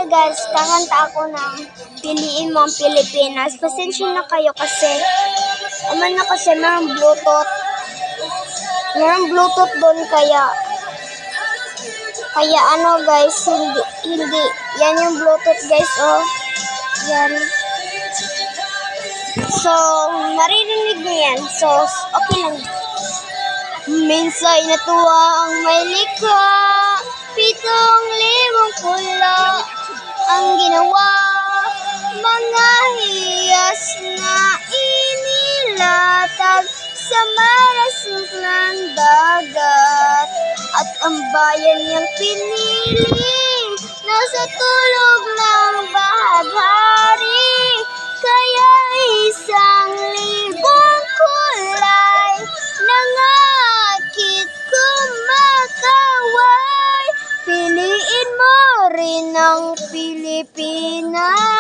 guys, kakanta ako ng Piliin Mo ang Pilipinas. Pasensya na kayo kasi merong Bluetooth. Merong Bluetooth doon kaya guys, hindi. Yan yung Bluetooth guys, oh. Yan. So, maririnig niyo yan. So, okay lang. Minsay natuwa ang may likha, 7,000 pula ang ginawa, mga hiyas na inilatag sa marasuklang dagat, at ang bayan niyang pinili nasa tulog ng bahaghari, kaya 1,000 kulay nangakit kumakaway. Piliin mo rin ang Pilipinas.